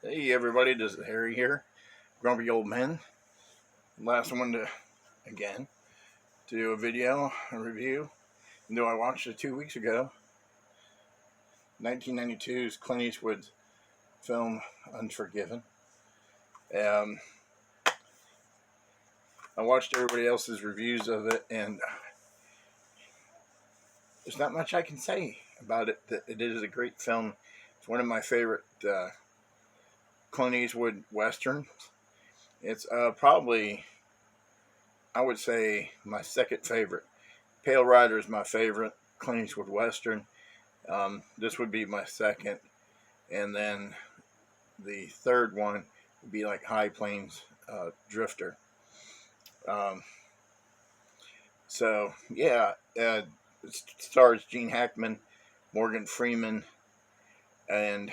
Hey everybody, this is Harry here, Grumpy Old Man. Last one again, to do a review. Though I watched it 2 weeks ago, 1992's Clint Eastwood film Unforgiven. Um, I watched everybody else's reviews of it, and there's not much I can say about it. It is a great film. It's one of my favorite Clint Eastwood westerns. It's probably, I would say, my second favorite. Pale Rider is my favorite Clint Eastwood western. This would be my second, and then the third one would be like High Plains Drifter. Um, so yeah, it stars Gene Hackman, Morgan Freeman, and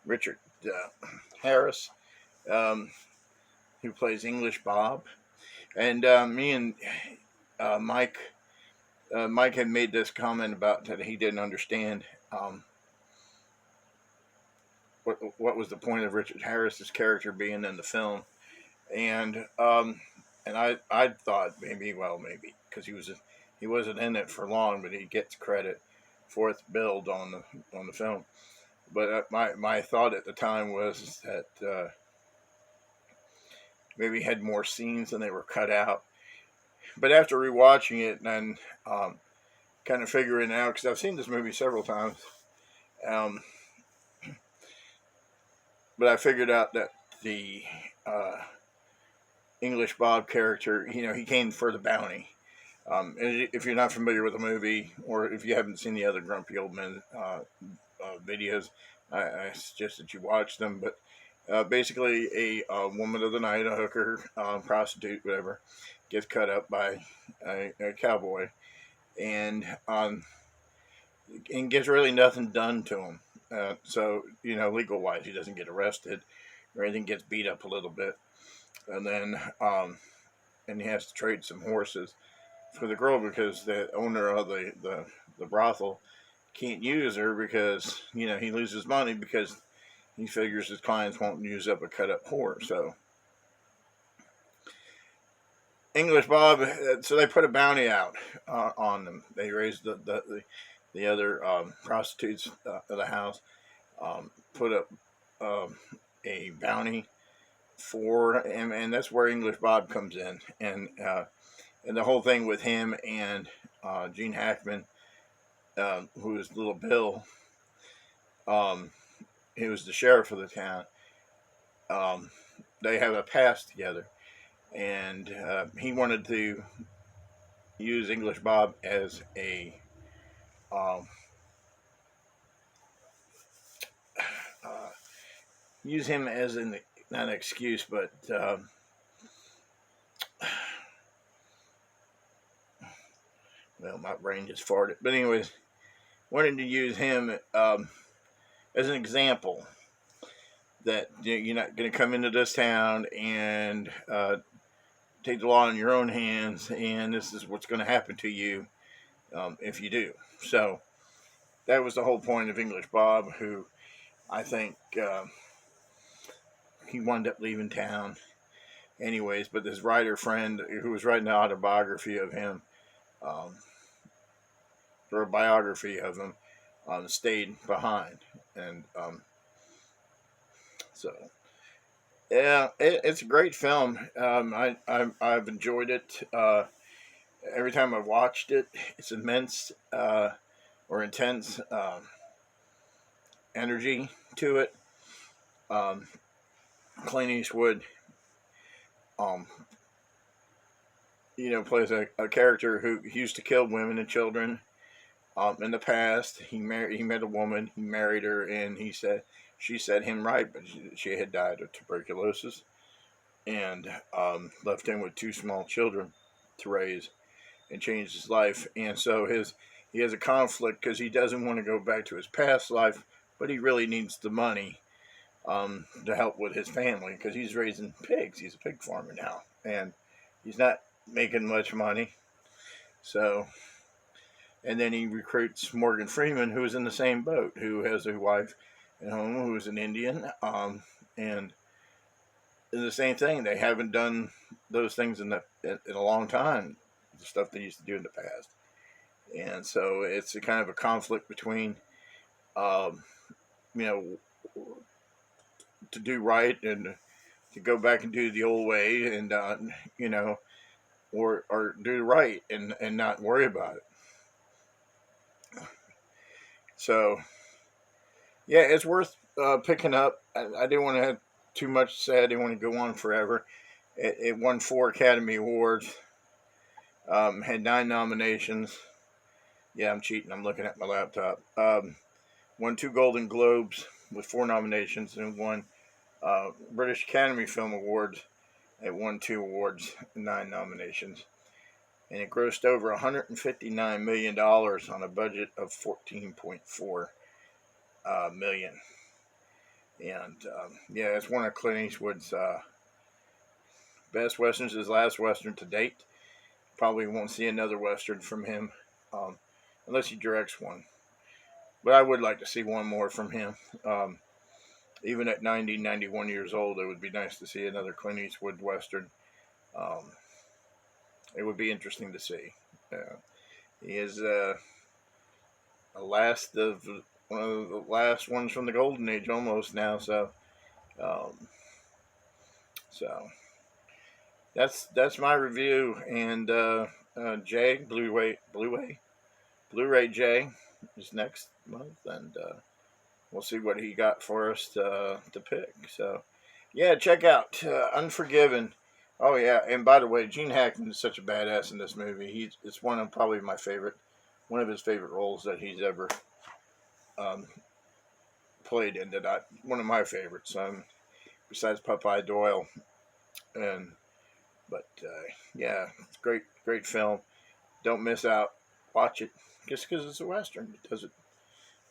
Richard Harris, um, who plays English Bob, and me and Mike. Mike had made this comment about that he didn't understand what was the point of Richard Harris's character being in the film, and I thought maybe because he wasn't in it for long, but he gets credit for its build on the film. But my thought at the time was that maybe he had more scenes than they were cut out. But after rewatching it and kind of figuring it out, because I've seen this movie several times, um, but I figured out that the English Bob character, he came for the bounty. And if you're not familiar with the movie, or if you haven't seen the other Grumpy Old Men videos, I suggest that you watch them. But basically, a woman of the night, a hooker, prostitute, whatever, gets cut up by a cowboy, and gets really nothing done to him. So legal wise, he doesn't get arrested or anything. Gets beat up a little bit, and then and he has to trade some horses for the girl because the owner of the brothel can't use her because he loses money because he figures his clients won't use up a cut up whore. So English Bob, so they put a bounty out on them. They raised the other prostitutes of the house, put up a bounty for him, and that's where English Bob comes in, and the whole thing with him and Gene Hackman, who is Little Bill, he was the sheriff of the town. They have a past together, and he wanted to use English Bob as a use him as not an excuse, but well, my brain just farted. But anyways, wanted to use him as an example that you're not going to come into this town and take the law in your own hands, and this is what's going to happen to you if you do. So that was the whole point of English Bob, who I think he wound up leaving town anyways, but this writer friend who was writing an autobiography of him, or a biography of him, stayed behind. And so yeah, it's a great film. I've enjoyed it. Every time I've watched it, it's immense or intense energy to it. Clint Eastwood, um, plays a character who used to kill women and children. In the past, he met a woman, he married her, and she set him right, but she had died of tuberculosis, and left him with two small children to raise, and changed his life. And so he has a conflict because he doesn't want to go back to his past life, but he really needs the money to help with his family because he's raising pigs. He's a pig farmer now, and he's not making much money. So, and then he recruits Morgan Freeman, who's in the same boat, who has a wife who was an Indian, and the same thing. They haven't done those things in a long time. The stuff they used to do in the past, and so it's a kind of a conflict between, um, you know, to do right and to go back and do the old way, and you know, or do right and not worry about it. So yeah, it's worth picking up. I didn't want to have too much to say. I didn't want to go on forever. It won 4 Academy Awards. Had 9 nominations. Yeah, I'm cheating. I'm looking at my laptop. Won 2 Golden Globes with 4 nominations, and won British Academy Film Awards. It won 2 awards, 9 nominations, and it grossed over $159 million on a budget of 14.4 million. And yeah, it's one of Clint Eastwood's best westerns. His last western to date. Probably won't see another western from him, unless he directs one. But I would like to see one more from him. Even at 90, 91 years old, it would be nice to see another Clint Eastwood western. Um, it would be interesting to see. He is one of the last ones from the Golden Age almost now. Um, so that's my review. And Jay Blu-ray Jay is next month, and we'll see what he got for us to pick. So yeah, check out Unforgiven. Oh yeah, and by the way, Gene Hackman is such a badass in this movie. It's one of probably one of his favorite roles that he's ever um, played in. One of my favorites. Besides Popeye Doyle, and but yeah, it's great film. Don't miss out. Watch it just because it's a western.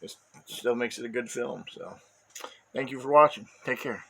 It still makes it a good film. So thank you for watching. Take care.